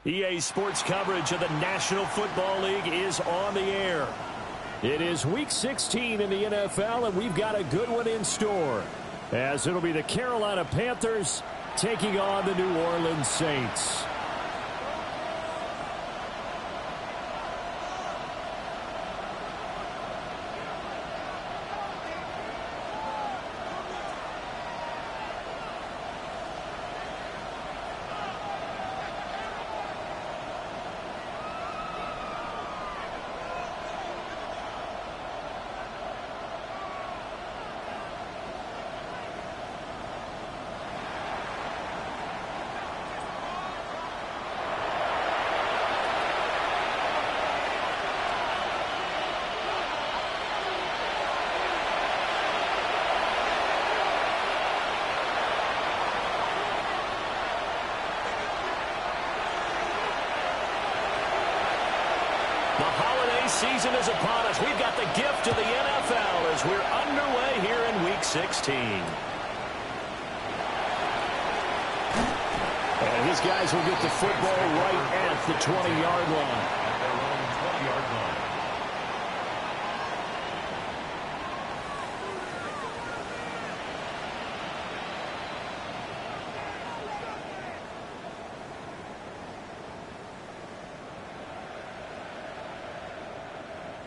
EA Sports coverage of the National Football League is on the air. It is Week 16 in the NFL, and we've got a good one in store, as it'll be the Carolina Panthers taking on the New Orleans Saints. Season is upon us. We've got the gift of the NFL as we're underway here in Week 16. And these guys will get the football right at the 20-yard line. At their own 20-yard line.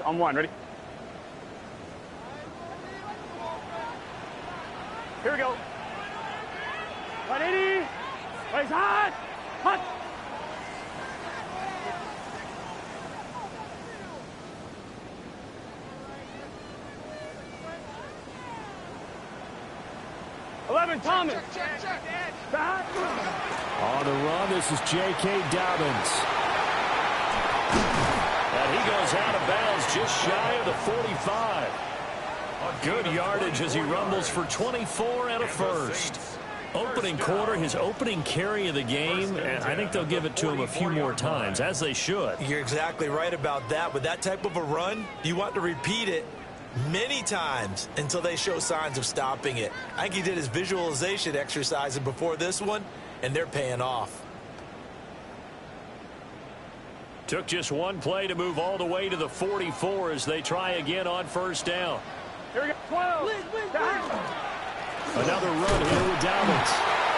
On one, ready? Here we go. 180. Place hot. Hot. Thomas. On the run, this is J.K. Dobbins. And he goes out of bounds just shy of the 45. Good yardage as he rumbles for 24 and a first. Opening quarter, his opening carry of the game, and I think they'll give it to him a few more times, as they should. You're exactly right about that. With that type of a run, you want to repeat it many times until they show signs of stopping it. I think he did his visualization exercise before this one, and they're paying off. Took just one play to move all the way to the 44 as they try again on first down. Here we go. 12. Another run here with Dobbins.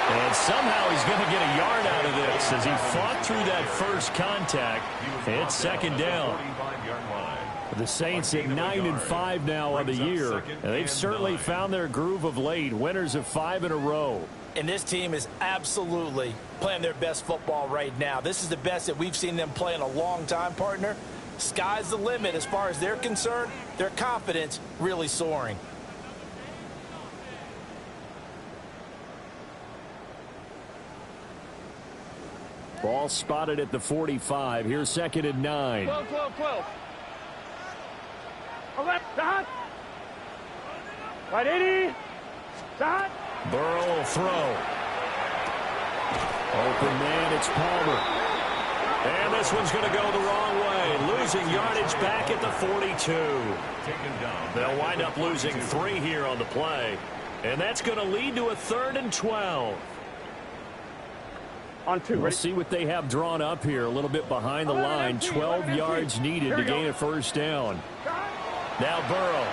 And somehow he's going to get a yard out of this as he fought through that first contact. It's second down. The Saints at 9-5 now on the year, and they've certainly found their groove of late. Winners of 5 in a row. And this team is absolutely playing their best football right now. This is the best that we've seen them play in a long time, partner. Sky's the limit as far as they're concerned. Their confidence really soaring. Ball spotted at the 45. Here's second and 9. 12. Okay, stop. Right, 80. Stop. Burrow will throw. Open man, it's Palmer. And this one's going to go the wrong way. Losing yardage back at the 42. They'll wind up losing 3 here on the play. And that's going to lead to a 3rd and 12. On 2. We'll see what they have drawn up here. A little bit behind the line. 12 yards needed to gain a first down. Now Burrow.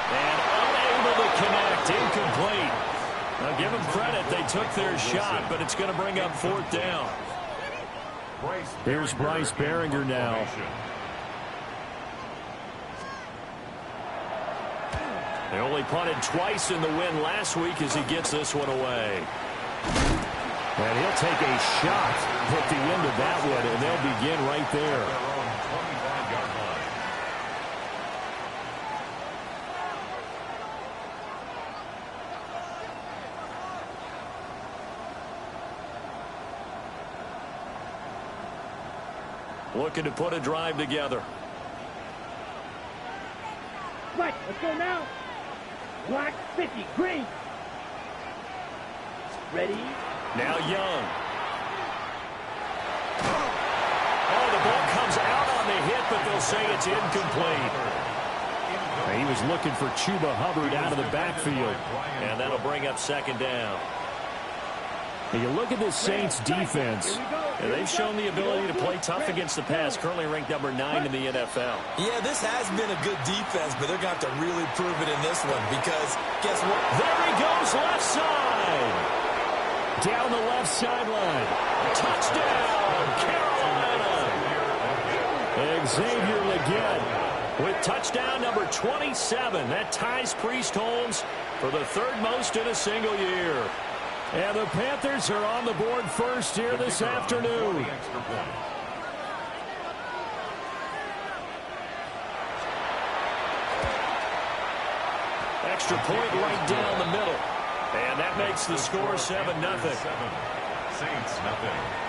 And unable to connect. Incomplete. Now give them credit. They took their shot, but it's going to bring up 4th down. Here's Bryce Behringer now. They only punted twice in the win last week as he gets this one away. And he'll take a shot at the end of that one, and they'll begin right there. Looking to put a drive together. Right, let's go now. Black 50, green. Ready? Now Young. Oh, the ball comes out on the hit, but they'll say it's incomplete. He was looking for Chuba Hubbard out of the backfield. And that'll bring up 2nd down. You look at this Saints defense. And they've shown the ability to play tough against the pass, currently ranked number 9 in the NFL. Yeah, this has been a good defense, but they're going to have to really prove it in this one because guess what? There he goes, left side. Down the left sideline. Touchdown, Carolina. Xavier Legette with touchdown number 27. That ties Priest Holmes for the third most in a single year. And the Panthers are on the board first here this afternoon. Extra point right down the middle. And that makes the score 7-0. Saints, nothing.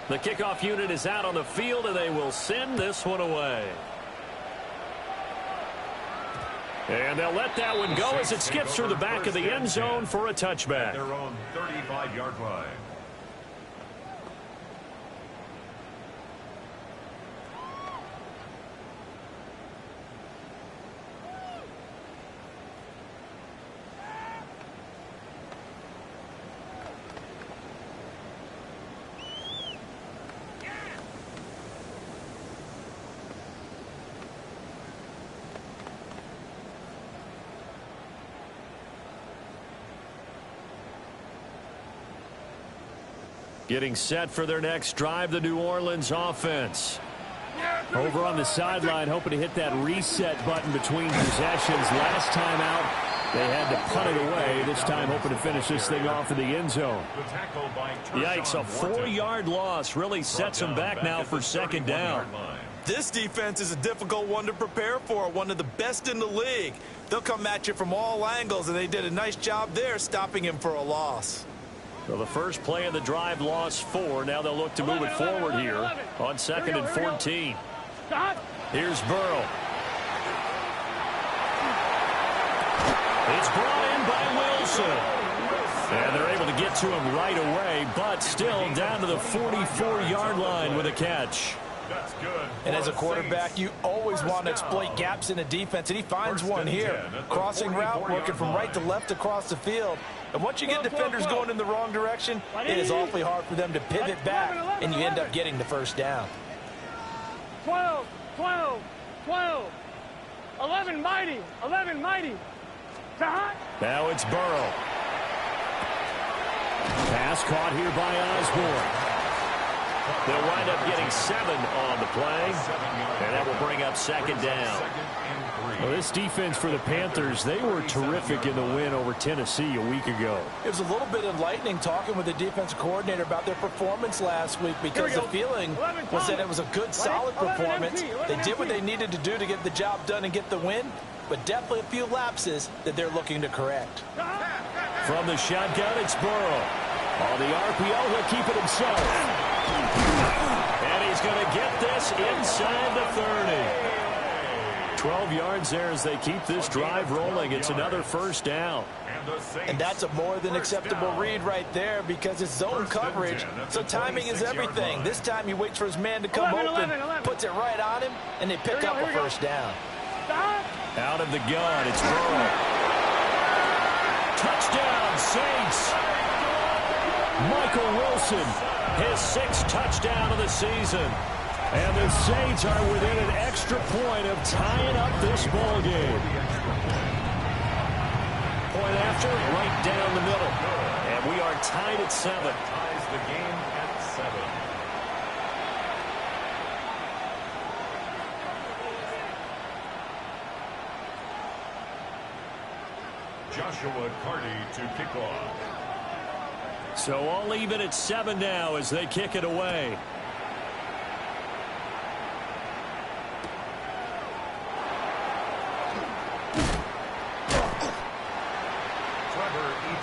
The kickoff unit is out on the field, and they will send this one away. And they'll let that one go as it skips through the back of the end zone for a touchback. Their own 35-yard line. Getting set for their next drive, the New Orleans offense. Over on the sideline, hoping to hit that reset button between possessions. Last time out, they had to punt it away. This time, hoping to finish this thing off in the end zone. Yikes, a 4-yard loss really sets them back now for second down. This defense is a difficult one to prepare for, one of the best in the league. They'll come at you from all angles, and they did a nice job there stopping him for a loss. So the first play of the drive lost 4. Now they'll look to move it forward here on 2nd and 14. Here's Burrow. It's brought in by Wilson. And they're able to get to him right away, but still down to the 44-yard line with a catch. That's good. And as a quarterback, you always want to exploit gaps in a defense, and he finds one here. Crossing route, working from right to left across the field. And once you get defenders going in the wrong direction, it is awfully hard for them to pivot back, and you end up getting the first down. 12, 12, 12. 11 mighty, 11 mighty. Now it's Burrow. Pass caught here by Osborne. They'll wind up getting 7 on the play, and that will bring up second down. Well, this defense for the Panthers, they were terrific in the win over Tennessee a week ago. It was a little bit enlightening talking with the defensive coordinator about their performance last week because the feeling was that it was a good, solid performance. They did what they needed to do to get the job done and get the win, but definitely a few lapses that they're looking to correct. From the shotgun, it's Burrow. On the RPO, he'll keep it himself. And he's going to get this inside the 30. 12 yards there as they keep this drive rolling. It's another first down. And that's a more than acceptable read right there because it's zone coverage, so timing is everything. This time he waits for his man to come open, puts it right on him, and they pick up a first down. Out of the gun, it's Burrow. Touchdown, Saints. Michael Wilson, his 6th touchdown of the season. And the Saints are within an extra point of tying up this ball game. Point after, right down the middle. And we are tied at 7. Ties the game at 7. Joshua Carty to kick off. So all even at 7 now as they kick it away.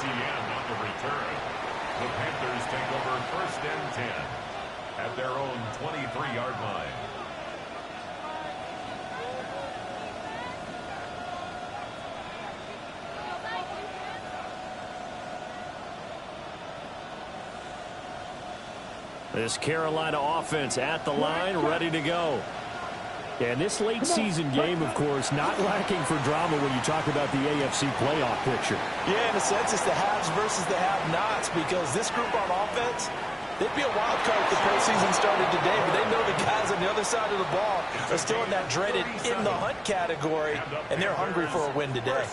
On the return. The Panthers take over 1st and 10 at their own 23-yard line. This Carolina offense at the line, ready to go. And this late season game, of course, not lacking for drama when you talk about the AFC playoff picture. Yeah, in a sense, it's the haves versus the have-nots, because this group on offense, they'd be a wild card if the postseason started today, but they know the guys on the other side of the ball are still in that dreaded in-the-hunt category, and they're hungry for a win today.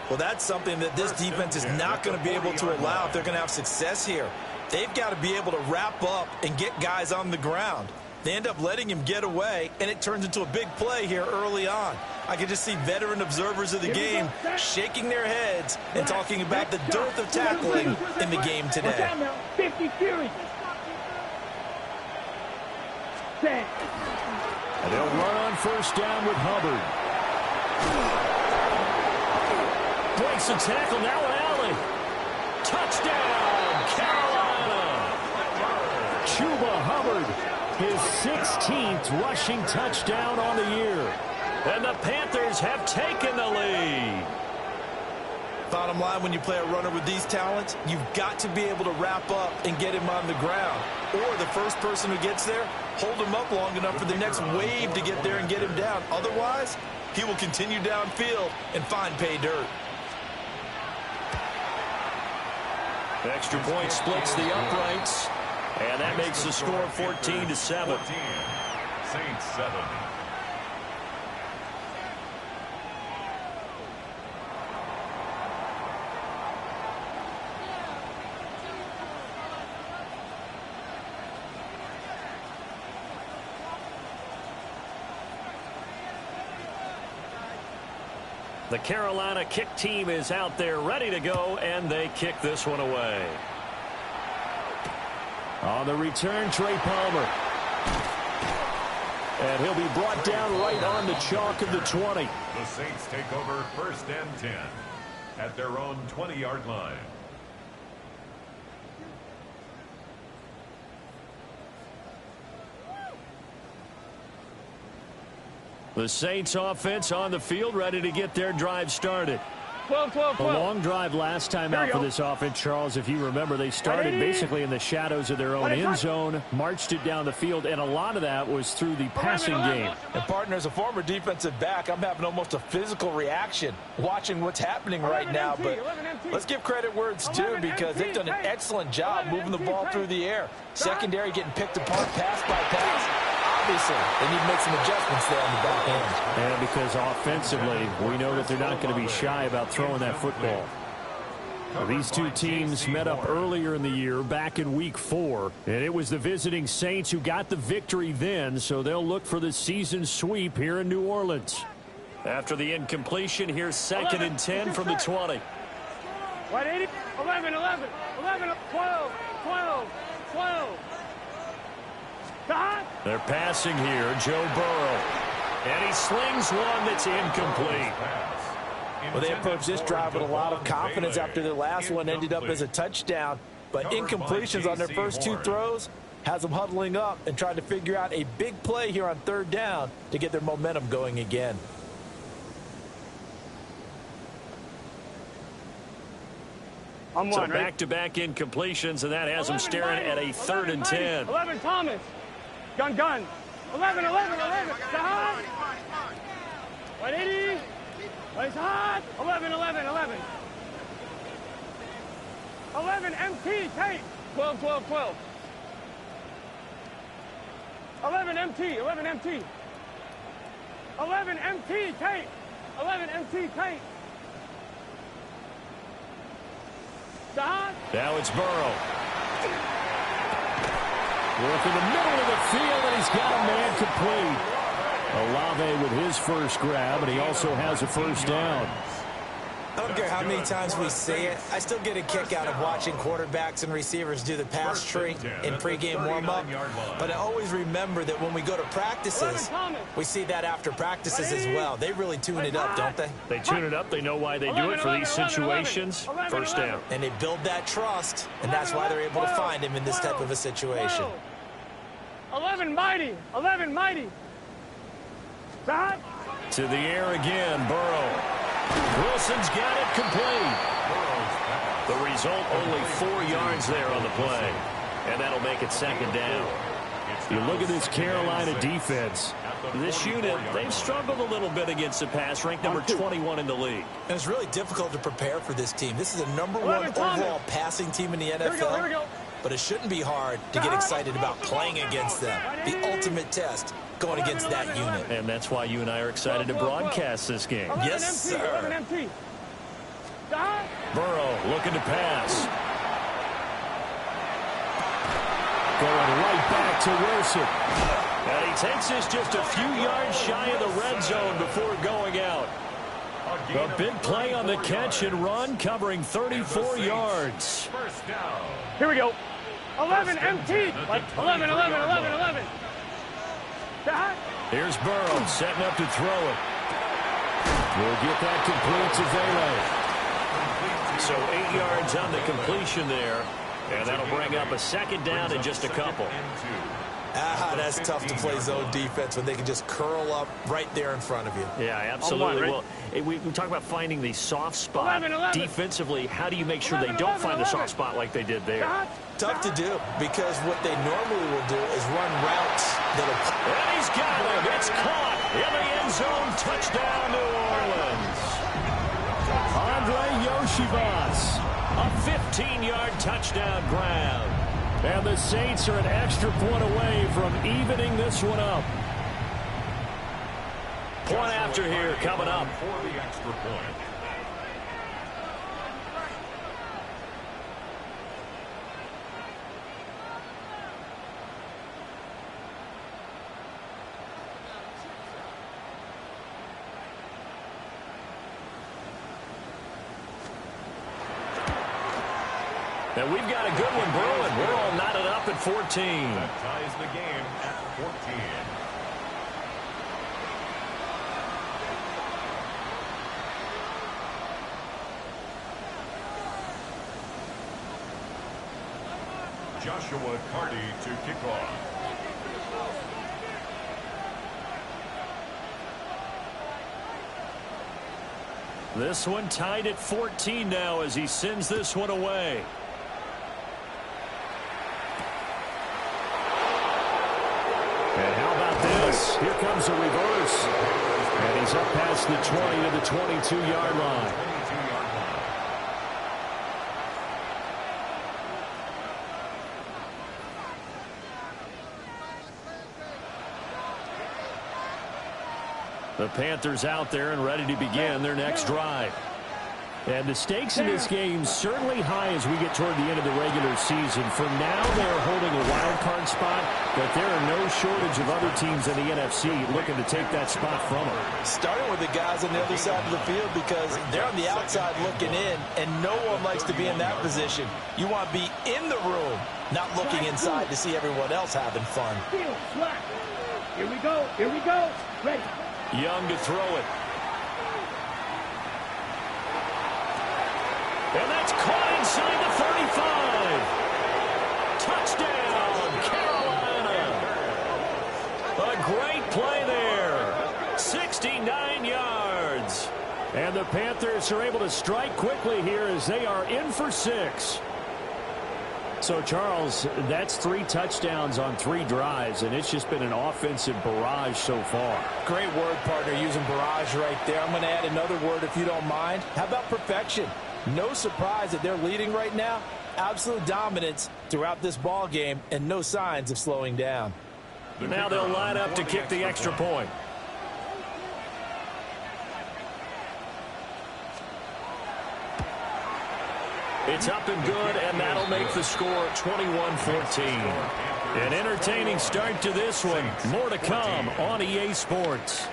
Well, that's something that this defense is not going to be able to allow if they're going to have success here. They've got to be able to wrap up and get guys on the ground. They end up letting him get away, and it turns into a big play here early on. I can just see veteran observers of the game shaking their heads and talking about the dearth of tackling in the game today. 50 series. And they'll run on first down with Hubbard. Breaks a tackle, now an alley. Touchdown, Carolina. Chuba Hubbard. His 16th rushing touchdown on the year. And the Panthers have taken the lead. Bottom line, when you play a runner with these talents, you've got to be able to wrap up and get him on the ground. Or the first person who gets there, hold him up long enough for the next wave to get there and get him down. Otherwise, he will continue downfield and find pay dirt. Extra point splits the uprights. And that makes the score 14-7. Saints 7. The Carolina kick team is out there ready to go, and they kick this one away. On the return, Trey Palmer. And he'll be brought down right on the chalk of the 20. The Saints take over first and 10 at their own 20-yard line. The Saints offense on the field, ready to get their drive started. 12. A long drive last time out for this offense, Charles. If you remember, they started basically in the shadows of their own end zone, marched it down the field, and a lot of that was through the passing game. And, partner, as a former defensive back, I'm having almost a physical reaction watching what's happening right now. But let's give credit where it's due, because they've done an excellent job moving the ball through the air. Secondary getting picked apart pass by pass. Obviously, they need to make some adjustments there on the back end. And because offensively, we know that they're not going to be shy about throwing that football. These two teams met up earlier in the year, back in Week 4, and it was the visiting Saints who got the victory then, so they'll look for the season sweep here in New Orleans. After the incompletion, here's 2nd and 10 from the 20. 11, 12. They're passing here, Joe Burrow. And he slings one that's incomplete. Well, they approached this drive with a lot of confidence after their last one ended up as a touchdown. But incompletions on their first two throws has them huddling up and trying to figure out a big play here on 3rd down to get their momentum going again. So back-to-back incompletions, and that has them staring at a 3rd and 10. 11, Thomas. Gun. 11. Sahad. 180. Sahad. 11. 11, MT, Tate. 12. 11, MT, Tate. 11, MT, Tate. Sahad. Now it's Burrow. Work in the middle of the field, and he's got a man complete. Olave with his first grab, and he also has a first down. I don't care how many times we say it, I still get a kick out of watching quarterbacks and receivers do the pass tree in pregame warm-up. But I always remember that when we go to practices, we see that after practices as well. They really tune it up, don't they? They tune it up. They know why they do it for these situations. First down. And they build that trust, and that's why they're able to find him in this type of a situation. 11 mighty. Sahad. To the air again, Burrow. Wilson's got it complete. The result, only 4 yards there on the play. And that'll make it second down. You look at this Carolina defense. This unit, they've struggled a little bit against the pass, ranked number 21 in the league. And it's really difficult to prepare for this team. This is a #1 overall passing team in the NFL. Here we go. But it shouldn't be hard to get excited about playing against them. The ultimate test going against that unit. And that's why you and I are excited to broadcast this game. Yes, sir. Burrow looking to pass. Going right back to Wilson. And he takes this just a few yards shy of the red zone before going out. A big play on the catch and run, covering 34 yards. First down. Here we go. 11 empty. 11. Here's Burrow setting up to throw it. We'll get that complete to Vela. So 8 yards on the completion there. And that'll bring up a second down in just a couple. That's tough to play zone defense when they can just curl up right there in front of you. Yeah, absolutely. Well, we talk about finding the soft spot. 11. Defensively, how do you make sure they don't find the soft spot like they did there? Tough to do because what they normally will do is run routes that'll... And he's got him. It's caught in the end zone. Touchdown, New Orleans. Andre Yoshivas. A 15-yard touchdown grab. And the Saints are an extra point away from evening this one up. Point after here coming up. For the extra point. And we've got a good one brewing. We're all knotted up at 14. That ties the game at 14. Joshua Carty to kick off. This one tied at 14 now as he sends this one away. And how about this? Here comes a reverse. And he's up past the 20 to the 22-yard line. The Panthers out there and ready to begin their next drive. And the stakes in this game certainly high as we get toward the end of the regular season. For now, they're holding a wild card spot, but there are no shortage of other teams in the NFC looking to take that spot from them. Starting with the guys on the other side of the field because they're on the outside looking in, and no one likes to be in that position. You want to be in the room, not looking inside to see everyone else having fun. Here we go. Ready. Young to throw it. And that's caught inside the 35. Touchdown, Carolina. A great play there. 69 yards. And the Panthers are able to strike quickly here as they are in for 6. So, Charles, that's 3 touchdowns on 3 drives, and it's just been an offensive barrage so far. Great word, partner, using barrage right there. I'm going to add another word if you don't mind. How about perfection? No surprise that they're leading right now. Absolute dominance throughout this ball game and no signs of slowing down. Now they'll line up to kick the extra point. It's up and good, and that'll make the score 21-14. An entertaining start to this one. More to come on EA Sports.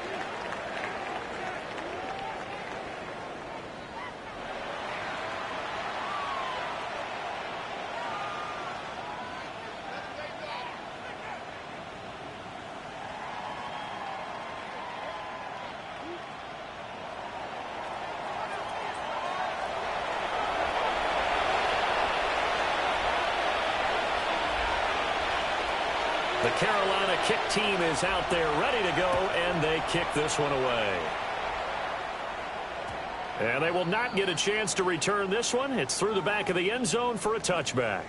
The Carolina kick team is out there ready to go, and they kick this one away. And they will not get a chance to return this one. It's through the back of the end zone for a touchback.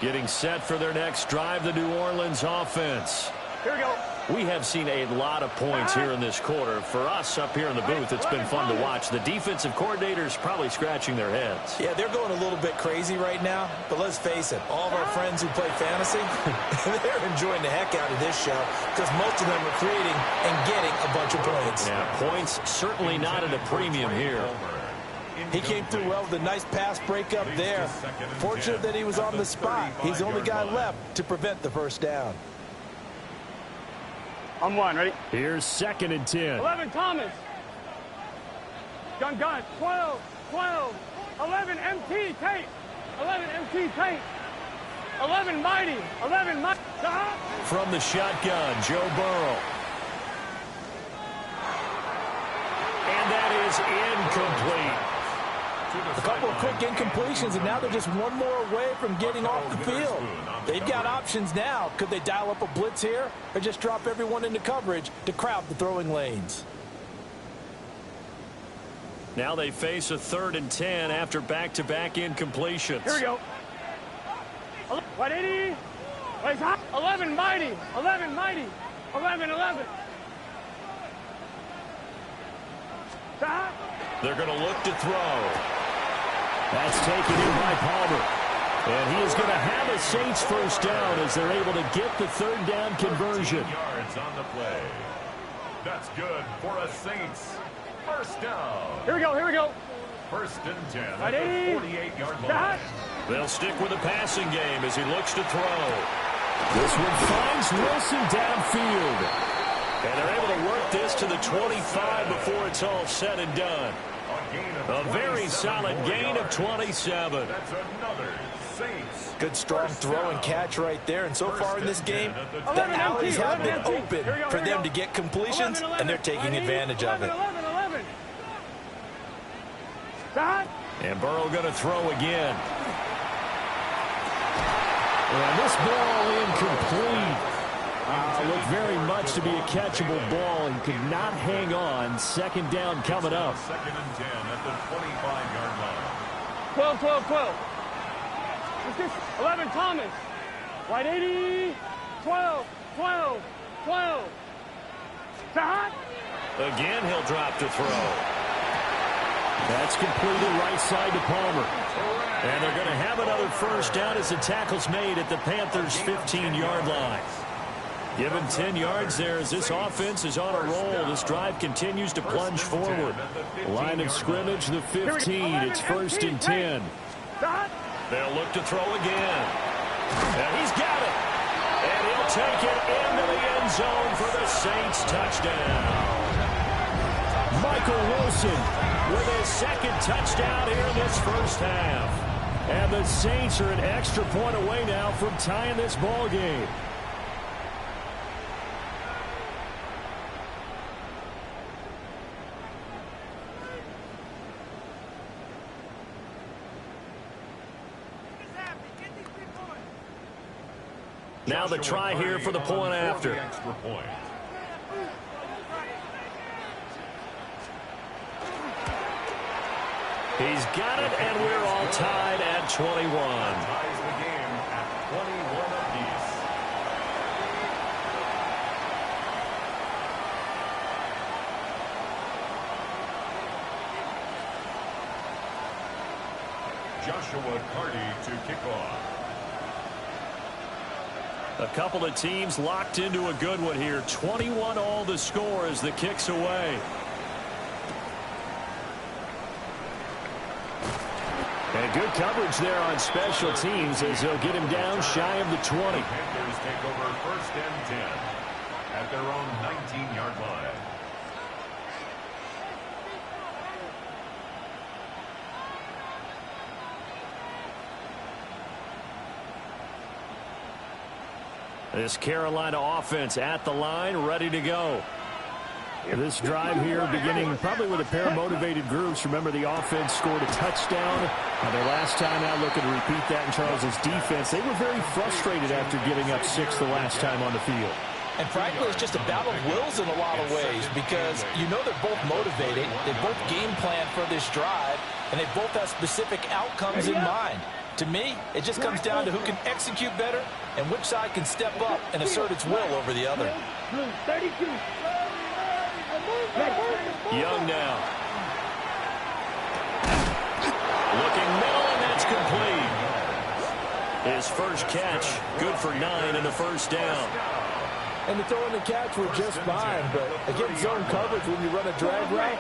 Getting set for their next drive, the New Orleans offense. Here we go. We have seen a lot of points here in this quarter. For us up here in the booth, it's been fun to watch. The defensive coordinators probably scratching their heads. Yeah, they're going a little bit crazy right now. But let's face it, all of our friends who play fantasy, they're enjoying the heck out of this show because most of them are creating and getting a bunch of points. Yeah, points certainly not at a premium here. He came through well with a nice pass breakup there. Fortunate that he was on the spot. He's the only guy left to prevent the first down. On one, ready? Here's 2nd and 10. 11, Thomas. Gun, 12, 11, MT, tape. 11, MT, tape. 11, mighty. 11, mighty. From the shotgun, Joe Burrow. And that is incomplete. A couple of quick incompletions, and now they're just one more away from getting off the field. They've got options now. Could they dial up a blitz here or just drop everyone into coverage to crowd the throwing lanes? Now they face a 3rd and 10 after back-to-back incompletions. Here we go. 180. 11, mighty. 11, mighty. 11. They're going to look to throw. That's taken in by Palmer. And he is going to have a Saints first down as they're able to get the 3rd down conversion. Yards on the play. That's good for a Saints first down. Here we go. 1st and 10 at the 48-yard line. They'll stick with the passing game as he looks to throw. This one finds Wilson downfield. And they're able to work this to the 25 before it's all said and done. A very solid gain of 27. That's another Saints. Good strong throw and catch right there. And so far in this game, the alleys have been open for them to get completions, and they're taking advantage of it. 11. And Burrow going to throw again. And this ball incomplete. Looked very much to be a catchable ball and could not hang on. 2nd down coming up. 2nd and 10 at the 25-yard line. 12. What's this? 11, Thomas. White 80. 12. Again, he'll drop to throw. That's completed right side to Palmer. And they're going to have another first down as the tackle's made at the Panthers' 15-yard line. Given 10 yards there as this offense is on a roll. This drive continues to plunge forward. Line of scrimmage, the 15. It's 1st and 10. They'll look to throw again. And he's got it. And he'll take it into the end zone for the Saints touchdown. Michael Wilson with his 2nd touchdown here in this first half. And the Saints are an extra point away now from tying this ball game. Now the try here for the point after. Extra point. He's got it, and we're all tied at 21. Ties the game at 21 apiece. Joshua Carty to kick off. A couple of teams locked into a good one here. 21 all the score as the kick's away. And good coverage there on special teams as they'll get him down shy of the 20. The Panthers take over 1st and 10 at their own 19-yard line. This Carolina offense at the line, ready to go. This drive here beginning probably with a pair of motivated groups. Remember, the offense scored a touchdown. Their last time out, looking to repeat that in Charles's defense. They were very frustrated after giving up 6 the last time on the field. And frankly, it's just a battle of wills in a lot of ways because you know they're both motivated. They both game plan for this drive, and they both have specific outcomes in mind. To me, it just comes down to who can execute better and which side can step up and assert its will over the other. 32. Young now. Looking middle, and that's complete. His first catch, good for 9 and a first down. And the throw and the catch were just fine, but against zone coverage, when you run a drag route,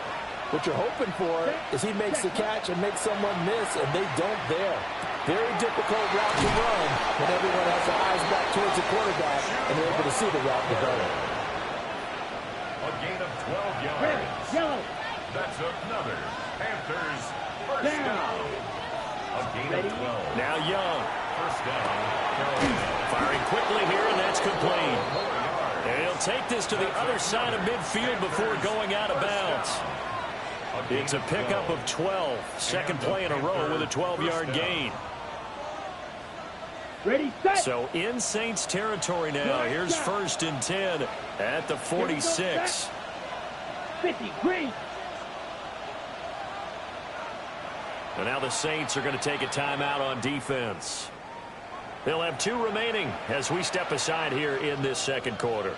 what you're hoping for is he makes the catch and makes someone miss, and they don't there. Very difficult route to run when everyone has their eyes back towards the quarterback and they're able to see the route develop. A gain of 12 yards. Yellow. That's another Panthers first down. A gain of 12. Now Young. First down, Carolina. Firing quickly here, and that's complete. And he'll take this to the other side of midfield before going out of bounds. It's a pickup of 12. Second play in a row with a 12-yard gain. Ready, set. So in Saints territory now. Here's first and 10 at the 46. 50, green. And now the Saints are going to take a timeout on defense. They'll have 2 remaining as we step aside here in this second quarter.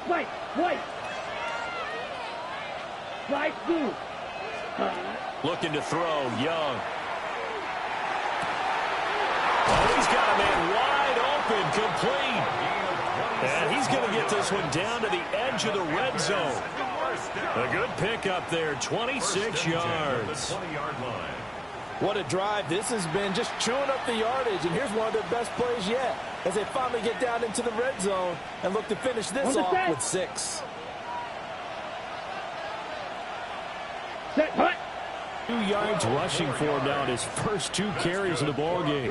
White, white. White, blue. Looking to throw, Young. Oh, he's got a man wide open, complete. And he's going to get this one down to the edge of the red zone. A good pickup there, 26 yards. What a drive this has been, just chewing up the yardage, and here's one of their best plays yet as they finally get down into the red zone and look to finish this off with 6. Set, hut. 2 yards rushing for him now in his first 2 carries of the ball game.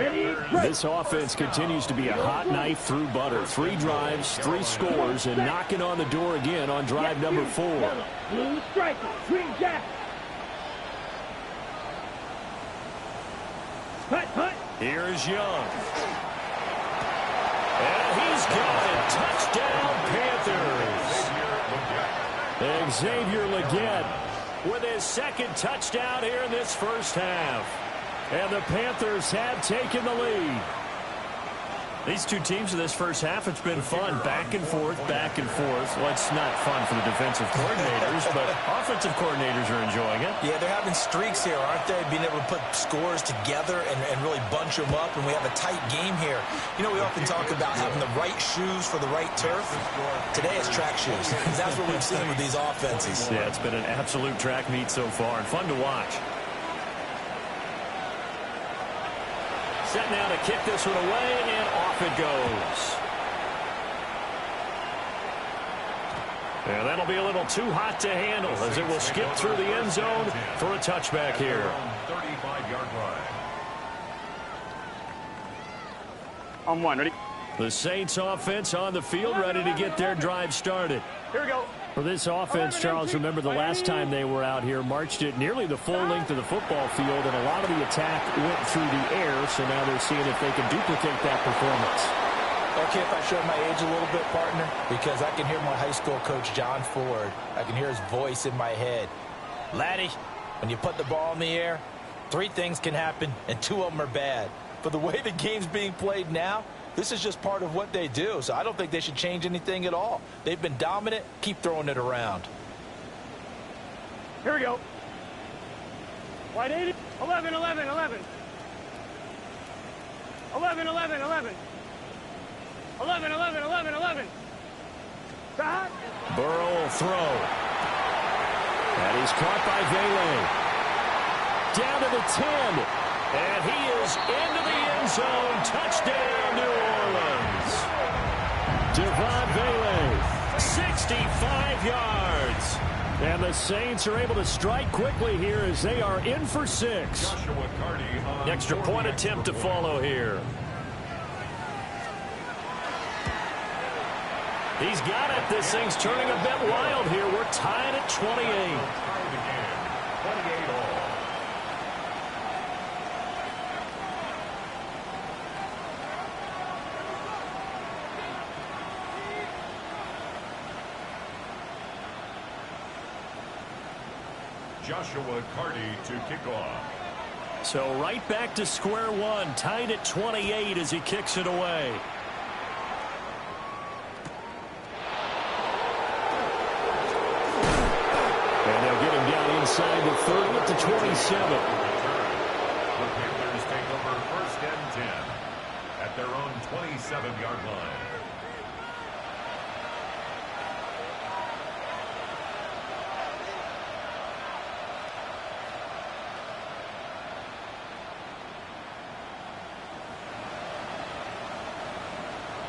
This offense continues to be a hot knife through butter. 3 drives, 3 scores, and knocking on the door again on drive number 4. Yellow, blue striker, green jacket. Hut, hut. Here's Young. And he's got it. Touchdown, Panthers. Xavier Legette with his second touchdown here in this first half. And the Panthers have taken the lead. These 2 teams in this first half, it's been fun. Back and forth, back and forth. Well, it's not fun for the defensive coordinators, but offensive coordinators are enjoying it. Yeah, they're having streaks here, aren't they? Being able to put scores together and really bunch them up, and we have a tight game here. You know, we often talk about having the right shoes for the right turf. Today it's track shoes. That's what we've seen with these offenses. Yeah, it's been an absolute track meet so far, and fun to watch. Set now to kick this one away, and off it goes. And that'll be a little too hot to handle as it will skip through the end zone for a touchback here. 35-yard line. On 1, ready? The Saints offense on the field, ready to get their drive started. Here we go. For this offense, Charles, remember the last time they were out here, marched it nearly the full length of the football field, and a lot of the attack went through the air, so now they're seeing if they can duplicate that performance. Okay, if I show my age a little bit, partner, because I can hear my high school coach, John Ford. I can hear his voice in my head. Laddie, when you put the ball in the air, 3 things can happen, and 2 of them are bad. For the way the game's being played now, this is just part of what they do, so I don't think they should change anything at all. They've been dominant. Keep throwing it around. Here we go. White 80. 11, 11, 11. 11, 11, 11. 11, 11, 11, 11. Stop. Burrow will throw. And he's caught by Vele. Down to the 10. And he is into the end zone. Touchdown, New Orleans. Devon Vele, 65 yards. And the Saints are able to strike quickly here as they are in for 6. Extra point attempt to follow here. He's got it. This thing's turning a bit wild here. We're tied at 28. 28 all. Joshua Carty to kick off. So right back to square one, tied at 28 as he kicks it away. And they'll get him down inside the 30 at the 27. The Panthers take over first and 10 at their own 27-yard line.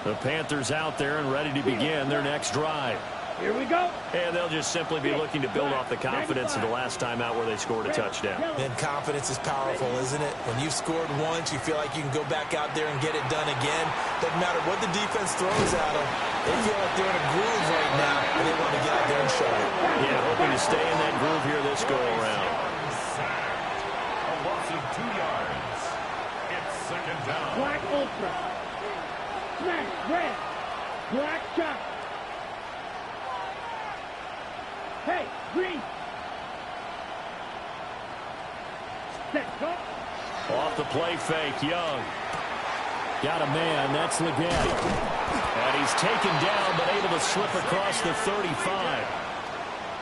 The Panthers out there and ready to begin their next drive. Here we go. And they'll just simply be looking to build off the confidence of the last time out where they scored a touchdown. And confidence is powerful, isn't it? When you've scored once, you feel like you can go back out there and get it done again. Doesn't matter what the defense throws at them. They feel like they're in a groove right now, and they want to get out there and show it. Yeah, hoping to stay in that groove here this go-around. A loss of 2 yards. It's second down. Black Ultra. Smash red. Black chop. Hey, green. Set, go. Off the play fake, Young. Got a man. That's Leggett. And he's taken down, but able to slip across the 35.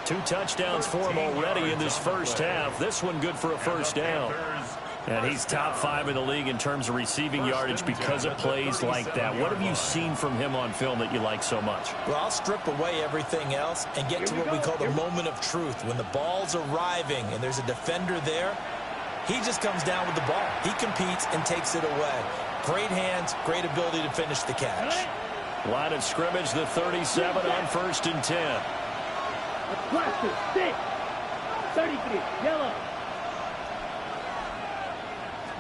2 touchdowns for him already in this first half. This one good for a first down. And he's top 5 in the league in terms of receiving yardage because of plays like that. What have you seen from him on film that you like so much? Well, I'll strip away everything else and get to what we call the moment of truth. When the ball's arriving and there's a defender there, he just comes down with the ball. He competes and takes it away. Great hands, great ability to finish the catch. Line of scrimmage, the 37 on first and 10. Across the 6. 33, yellow.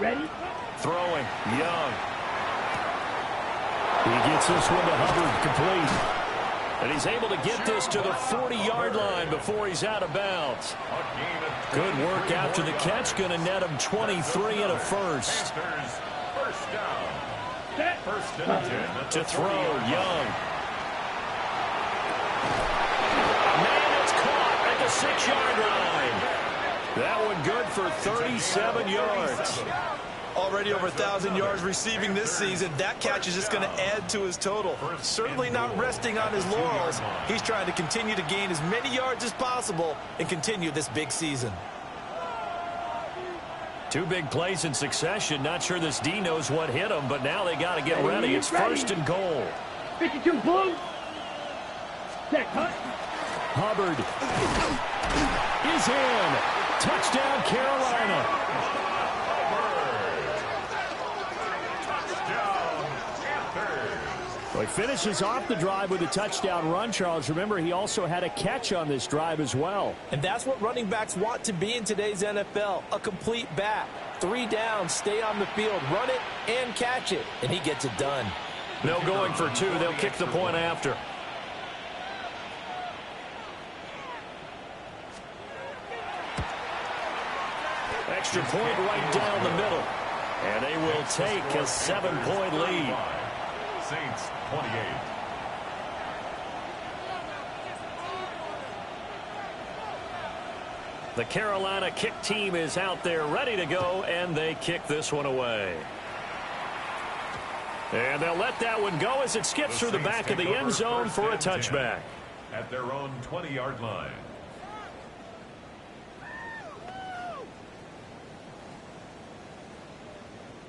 Ready? Throwing, Young. He gets this one to Hubbard, complete. And he's able to get this to the 40-yard line before he's out of bounds. Good work after the catch. Going to net him 23 and a first. First down. First and 10. To throw, Young. Man, it's caught at the 6-yard line. That one good for 37 yards. Already over 1,000 yards receiving this season. That catch is just going to add to his total. Certainly not resting on his laurels. He's trying to continue to gain as many yards as possible and continue this big season. 2 big plays in succession. Not sure this D knows what hit him, but now they got to get ready. It's first and goal. 52 blue. Set, cut. Hubbard is in. Touchdown, Carolina. Well, he finishes off the drive with a touchdown run, Charles. Remember, he also had a catch on this drive as well. And that's what running backs want to be in today's NFL, a complete back. 3 downs, stay on the field, run it, and catch it. And he gets it done. No going for 2. They'll kick the point after. Extra point right down the middle. And they will take a 7-point lead. Saints 28. The Carolina kick team is out there ready to go, and they kick this one away. And they'll let that one go as it skips through the back of the end zone for a touchback. At their own 20-yard line.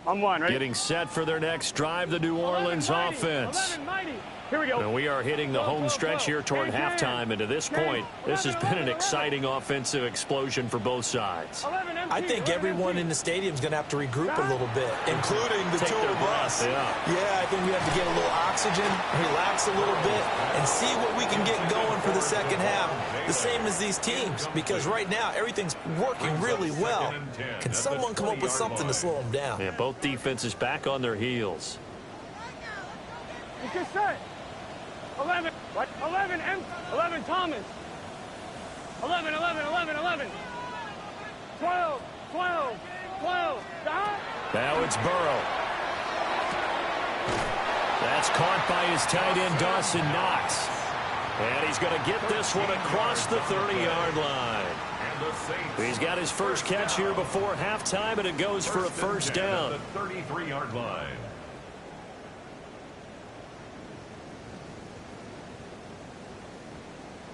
I'm one, ready? Getting set for their next drive, the New Orleans offense. 11 mighty. Here we go. And we are hitting the home stretch here toward halftime, and to this point, this has been an exciting offensive explosion for both sides. I think everyone in the stadium is going to have to regroup a little bit, including the two of us. Yeah, I think we have to get a little oxygen, relax a little bit, and see what we can get going for the second half. The same as these teams, because right now everything's working really well. Can someone come up with something to slow them down? Yeah, both defenses back on their heels. It's just set. 11. What? 11 Thomas. 11. 12. Now it's Burrow. That's caught by his tight end, Dawson Knox. And he's going to get this one across the 30-yard line. He's got his first catch here before halftime, and it goes for a first down. At the 33-yard line.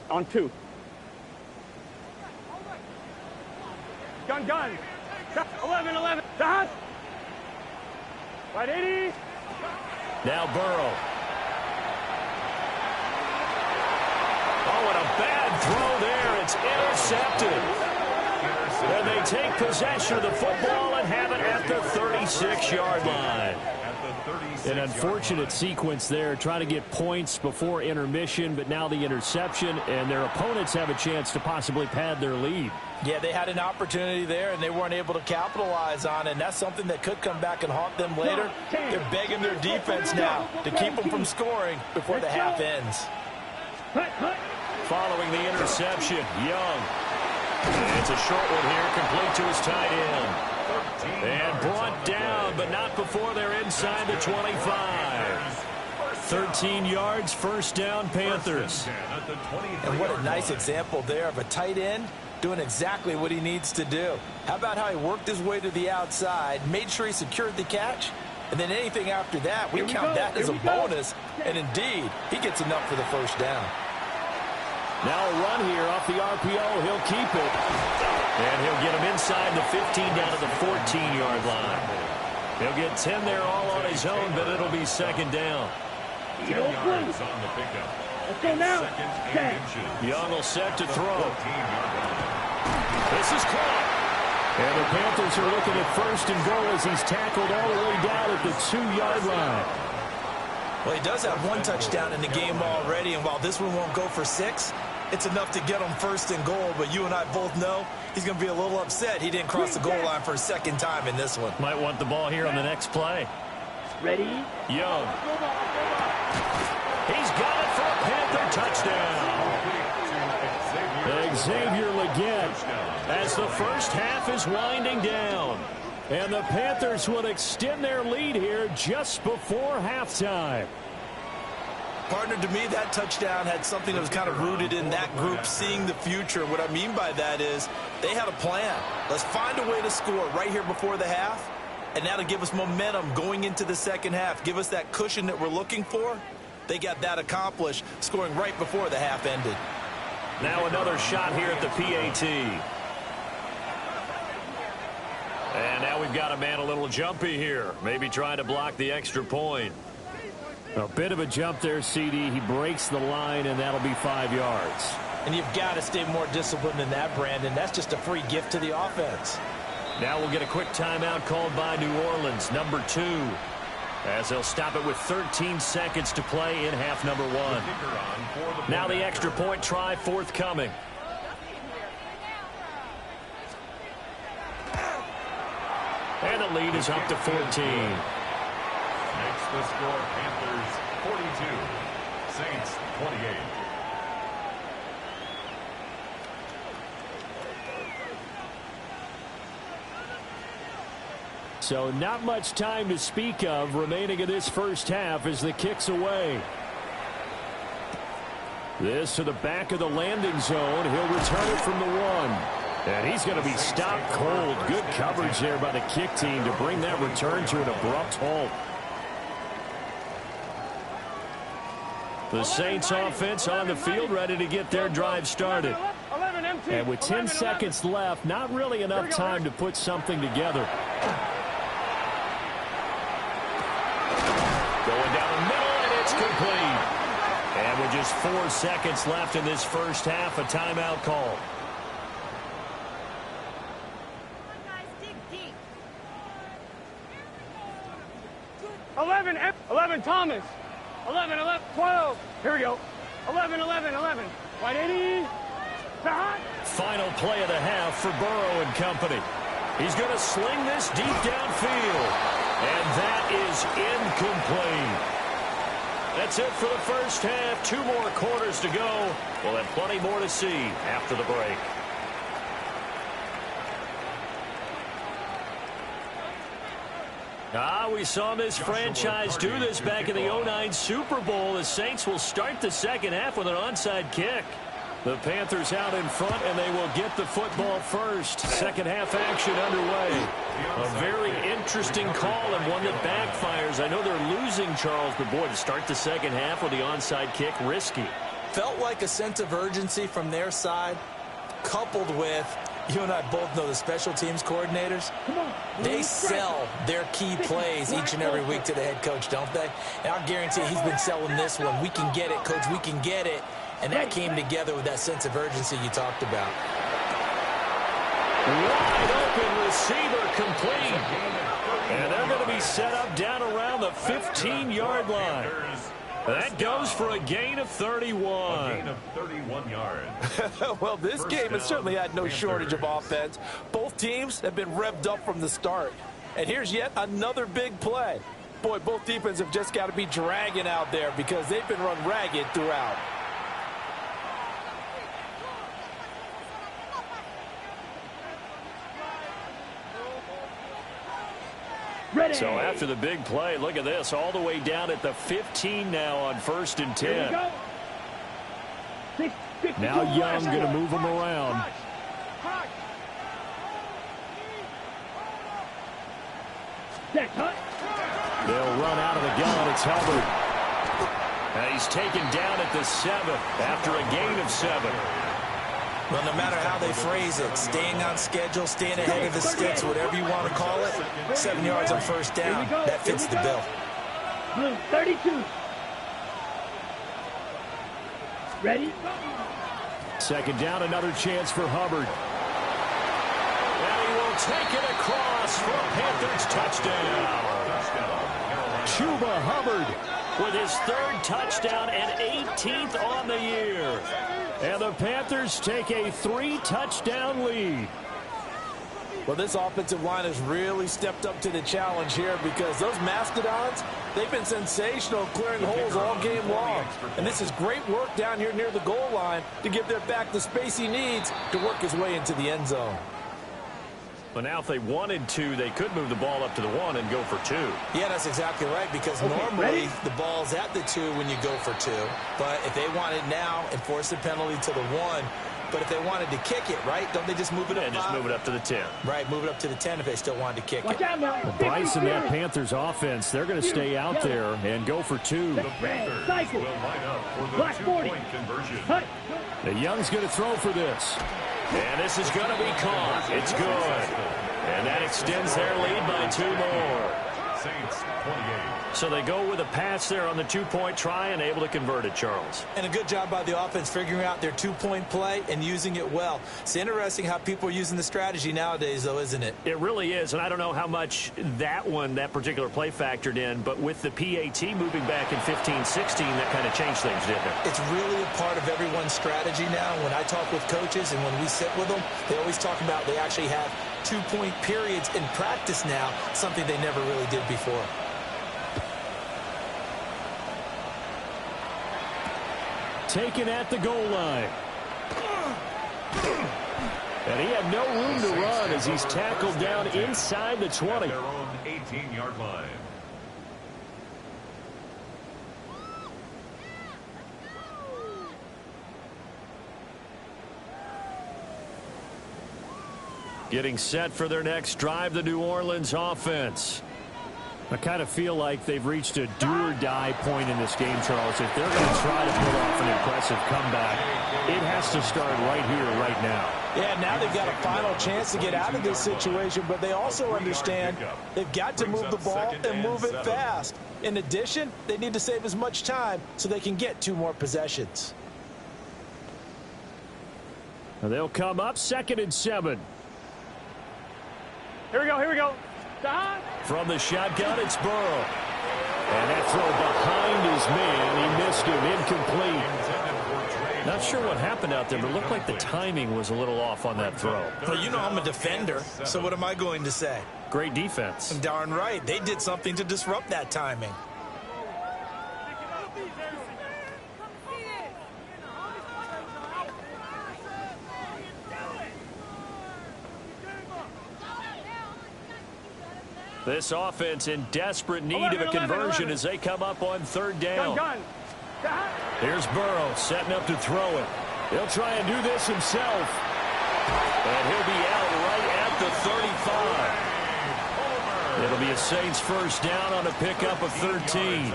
On 2. Gun. 11. Dot. Right 80. Now Burrow. Oh, and a bad throw there. It's intercepted. And they take possession of the football and have it at the 36-yard line. An unfortunate sequence there, trying to get points before intermission, but now the interception, and their opponents have a chance to possibly pad their lead. Yeah, they had an opportunity there, and they weren't able to capitalize on it, and that's something that could come back and haunt them later. They're begging their defense now to keep them from scoring before the half ends. Following the interception, Young. And it's a short one here, complete to his tight end. And brought down, but not before they're inside the 25. 13 yards, first down, Panthers. And what a nice example there of a tight end doing exactly what he needs to do. How about how he worked his way to the outside, made sure he secured the catch, and then anything after that, we count that as a bonus. And indeed, he gets enough for the first down. Now a run here off the RPO. He'll keep it. And he'll get him inside the 15 down to the 14-yard line. He'll get 10 there all on his own, but it'll be second down. 10 yards on the pickup. Let's go now. Young will set to throw. This is caught. And the Panthers are looking at first and goal as he's tackled all the way down at the 2-yard line. Well, he does have one touchdown in the game already, and while this one won't go for 6, it's enough to get him first and goal. But you and I both know he's going to be a little upset he didn't cross the goal line for a second time in this one. Might want the ball here on the next play. Ready? Young. He's got it for a Panther touchdown. Xavier Legette as the first half is winding down. And the Panthers will extend their lead here just before halftime. Partner, to me, that touchdown had something that was kind of rooted in that group seeing the future. What I mean by that is they had a plan. Let's find a way to score right here before the half, and that'll give us momentum going into the second half, give us that cushion that we're looking for. They got that accomplished, scoring right before the half ended. Now another shot here at the PAT. And now we've got a man a little jumpy here, maybe trying to block the extra point. A bit of a jump there, CD. He breaks the line, and that'll be 5 yards. And you've got to stay more disciplined than that, Brandon. That's just a free gift to the offense. Now we'll get a quick timeout called by New Orleans, number 2, as they'll stop it with 13 seconds to play in half number 1. Now the extra point try forthcoming. And the lead is up to 14. Makes the score Panthers 42, Saints 28. So not much time to speak of remaining in this first half as the kick's away. This to the back of the landing zone. He'll return it from the 1. And he's going to be stopped cold. Good coverage there by the kick team to bring that return to an abrupt halt. The Saints offense on the field ready to get their drive started. And with 10 seconds left, not really enough time to put something together. Going down the middle, and it's complete. And with just 4 seconds left in this first half, a timeout call. 11 Thomas. 11, 12. Here we go. 11. White 80. Final play of the half for Burrow and company. He's going to sling this deep downfield. And that is incomplete. That's it for the first half. 2 more quarters to go. We'll have plenty more to see after the break. We saw this franchise do this back in the 09 Super Bowl. The Saints will start the second half with an onside kick. The Panthers out in front, and they will get the football first. Second half action underway. A very interesting call and one that backfires. I know they're losing, Charles, but boy, to start the second half with the onside kick, risky. Felt like a sense of urgency from their side, coupled with, you and I both know the special teams coordinators. They sell their key plays each and every week to the head coach, don't they? And I guarantee he's been selling this one. We can get it, coach, we can get it. And that came together with that sense of urgency you talked about. Wide open receiver complete. And they're going to be set up down around the 15-yard line. That goes for a gain of 31. A gain of 31 yards. Well, this game has certainly had no shortage of offense. Both teams have been revved up from the start. And here's yet another big play. Boy, both defenses have just got to be dragging out there because they've been run ragged throughout. So after the big play, look at this, all the way down at the 15 now on 1st and 10. Now Young going to move them around. They'll run out of the gun. It's Hubbard. And he's taken down at the 7 after a gain of 7. Well, no matter how they phrase it, staying on schedule, staying ahead of the sticks, whatever you want to call it, 7 yards on 1st down, that fits the bill. 32. Ready? Second down, another chance for Hubbard. And he will take it across for a Panthers touchdown. Chuba Hubbard with his 3rd touchdown and 18th on the year. And the Panthers take a 3-touchdown lead. Well, this offensive line has really stepped up to the challenge here because those Mastodons, they've been sensational clearing holes all game long. And this is great work down here near the goal line to give their back the space he needs to work his way into the end zone. But now if they wanted to, they could move the ball up to the 1 and go for 2. Yeah, that's exactly right, because normally the ball's at the 2 when you go for 2. But if they want it now, enforce the penalty to the 1. But if they wanted to kick it, right, don't they just move it up? Yeah, just move it up to the 10. Right, move it up to the 10 if they still wanted to kick it. Well, Bryce and that Panthers offense, they're going to stay out there and go for 2. The Panthers will line up for the 2-point conversion. The Young's going to throw for this. And this is going to be caught. It's good. And that extends their lead by 2 more. Saints 28. So they go with a pass there on the 2-point try and able to convert it, Charles. And a good job by the offense figuring out their 2-point play and using it well. It's interesting how people are using the strategy nowadays, though, isn't it? It really is, and I don't know how much that particular play factored in, but with the PAT moving back in 15-16, that kind of changed things, didn't it? It's really a part of everyone's strategy now. When I talk with coaches and when we sit with them, they always talk about they actually have 2-point periods in practice now, something they never really did before. Taken at the goal line. And he had no room to run as he's tackled down inside the 20. Their own 18-yard line. Getting set for their next drive, the New Orleans offense. I kind of feel like they've reached a do-or-die point in this game, Charles. If they're going to try to pull off an impressive comeback, it has to start right here, right now. Yeah, now they've got a final chance to get out of this situation, but they also understand they've got to move the ball and move it fast. In addition, they need to save as much time so they can get 2 more possessions. And they'll come up 2nd and 7. Here we go, here we go. From the shotgun, it's Burrow. And that throw behind his man. He missed him, incomplete. Not sure what happened out there, but it looked like the timing was a little off on that throw. Well, you know I'm a defender, so what am I going to say? Great defense. Darn right. They did something to disrupt that timing. This offense in desperate need of a conversion as they come up on 3rd down. Here's Burrow setting up to throw it. He'll try and do this himself. And he'll be out right at the 35. It'll be a Saints first down on a pickup of 13.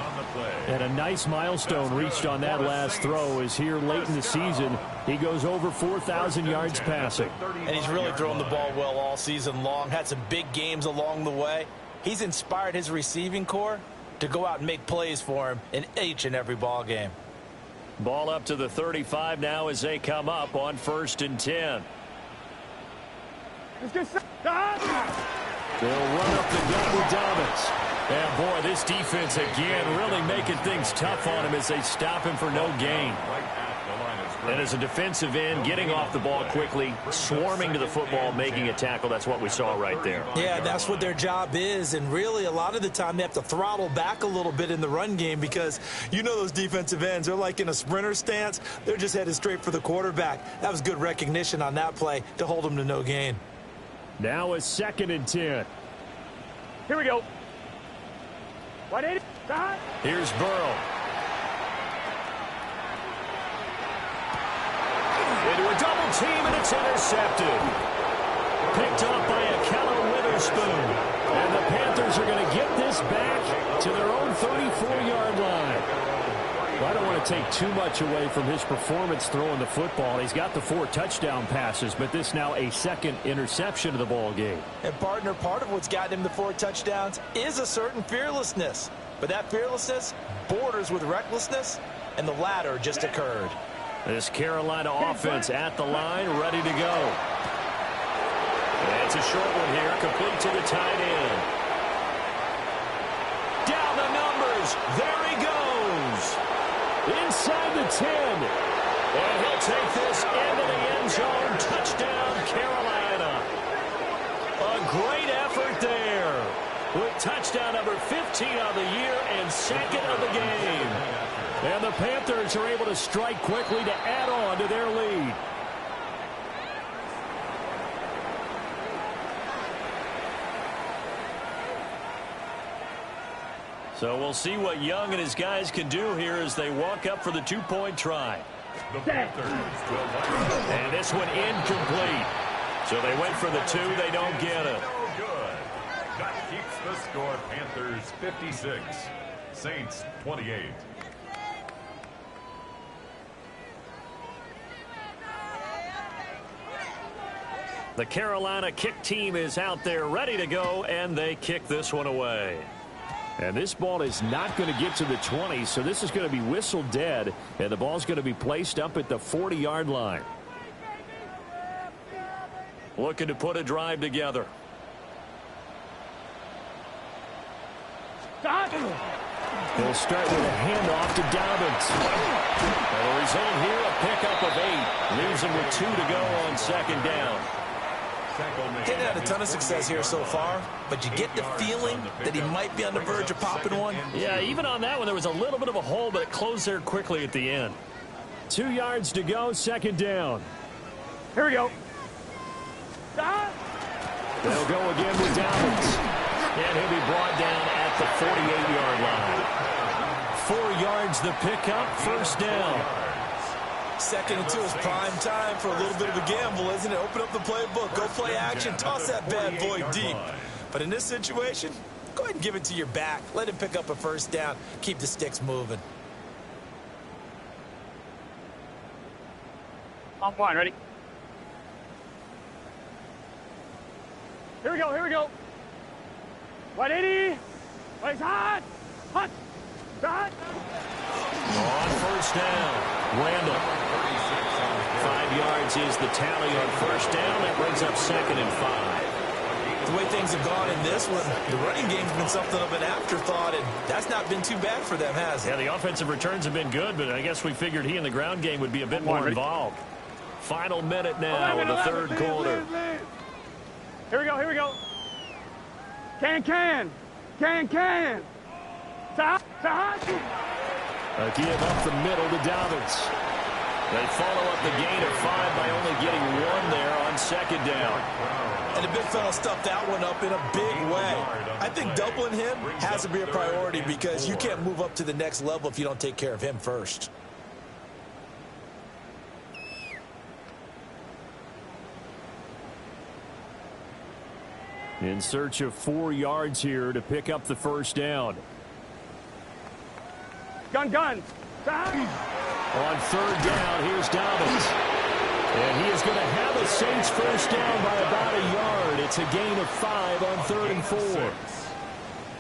And a nice milestone reached on that last throw is here late in the season. He goes over 4,000 yards passing. And he's really thrown the ball well all season long. Had some big games along the way. He's inspired his receiving corps to go out and make plays for him in each and every ball game. Ball up to the 35 now as they come up on 1st and 10. Let's get set. They'll run up the gut with Dobbins. And, boy, this defense again really making things tough on him as they stop him for no gain. And as a defensive end, getting off the ball quickly, swarming to the football, making a tackle, that's what we saw right there. Yeah, that's what their job is. And really, a lot of the time, they have to throttle back a little bit in the run game because you know those defensive ends, they're like in a sprinter stance. They're just headed straight for the quarterback. That was good recognition on that play to hold them to no gain. Now a 2nd and 10. Here we go. 180. Here's Burrow. Into a double team, and it's intercepted. Picked off by a Keller Witherspoon. And the Panthers are going to get this back to their own 34-yard line. Well, I don't want to take too much away from his performance throwing the football. He's got the 4 touchdown passes, but this now a 2nd interception of the ball game. And, partner, part of what's gotten him the 4 touchdowns is a certain fearlessness. But that fearlessness borders with recklessness, and the latter just occurred. This Carolina offense at the line, ready to go. And it's a short one here, complete to the tight end. Down the numbers. There he goes. Inside the 10. And he'll take this into the end zone. Touchdown, Carolina. A great effort there. With touchdown number 15 of the year and 2nd of the game. And the Panthers are able to strike quickly to add on to their lead. So we'll see what Young and his guys can do here as they walk up for the 2-point try. And this one incomplete. So they went for the 2. They don't get it. That keeps the score. Panthers 56, Saints 28. The Carolina kick team is out there ready to go, and they kick this one away. And this ball is not going to get to the 20, so this is going to be whistled dead, and the ball's going to be placed up at the 40-yard line. Looking to put a drive together. He'll start with a handoff to Dobbins. And the result here, a pickup of 8. Leaves him with 2 to go on 2nd down. Hadn't had a ton of success here so far, but you get the feeling that he might be on the verge of popping one. Yeah, even on that one, there was a little bit of a hole, but it closed there quickly at the end. 2 yards to go, 2nd down. Here we go. They'll go again with Dobbins. And he'll be brought down at the 48-yard line. 4 yards the pickup, 1st down. 2nd and 2 is prime time for a little bit of a gamble, isn't it? Open up the playbook, go play action, toss that bad boy deep. But in this situation, go ahead and give it to your back. Let him pick up a 1st down. Keep the sticks moving. On one, ready? Here we go, here we go. 180. It's hot. Hot. Hot. On 1st down, Randall. 5 yards is the tally on 1st down. That brings up 2nd and 5. The way things have gone in this one, the running game's been something of an afterthought, and that's not been too bad for them, has it? Yeah, the offensive returns have been good, but I guess we figured he in the ground game would be a bit more involved. Final minute now in the 3rd quarter. Here we go, here we go. Can. A give up the middle to Dobbins. They follow up the gain of 5 by only getting 1 there on 2nd down. And the big fella stuffed that one up in a big way. I think doubling him has to be a priority because you can't move up to the next level if you don't take care of him first. In search of 4 yards here to pick up the first down. Gun. On third down, here's Dobbins. And he is going to have a Saints first down by about a yard. It's a gain of 5 on 3rd and 4.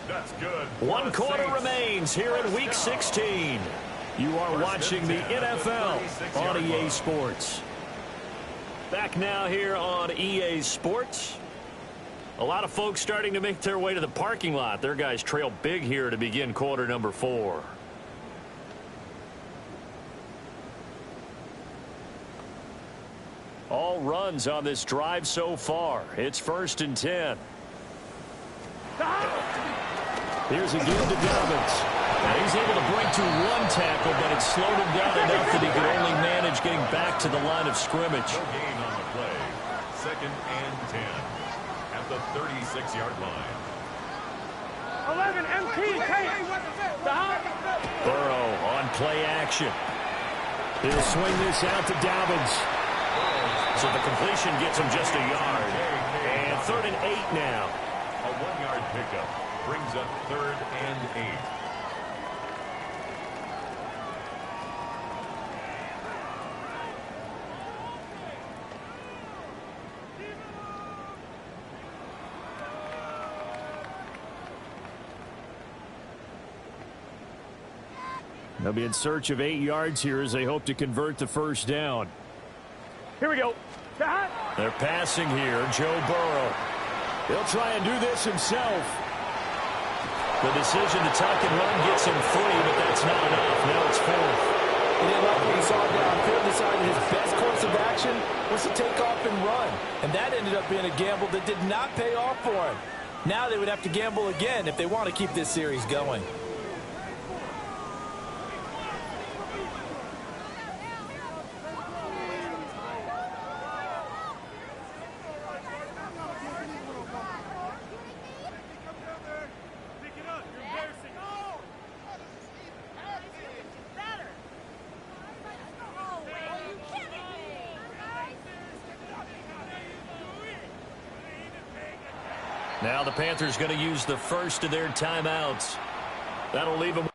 That's good. 1 quarter remains here in Week 16. You are watching the NFL on EA Sports. Back now here on EA Sports. A lot of folks starting to make their way to the parking lot. Their guys trail big here to begin quarter number 4. All runs on this drive so far. It's 1st and 10. Here's a give to Dobbins. Now he's able to break to 1 tackle, but it slowed him down enough that he could only manage getting back to the line of scrimmage. No gain on the play. 2nd and 10 at the 36-yard line. 11 MT tape. Burrow on play action. He'll swing this out to Dobbins. So the completion gets him just a yard. And 3rd and 8 now. A 1-yard pickup brings up 3rd and 8. They'll be in search of 8 yards here as they hope to convert the first down. Here we go. They're passing here. Joe Burrow. He'll try and do this himself. The decision to tuck and run gets him free, but that's not enough. Now it's 4th. He didn't like what he saw downfield. Decided his best course of action was to take off and run. And that ended up being a gamble that did not pay off for him. Now they would have to gamble again if they want to keep this series going. Now the Panthers going to use the first of their timeouts. That'll leave them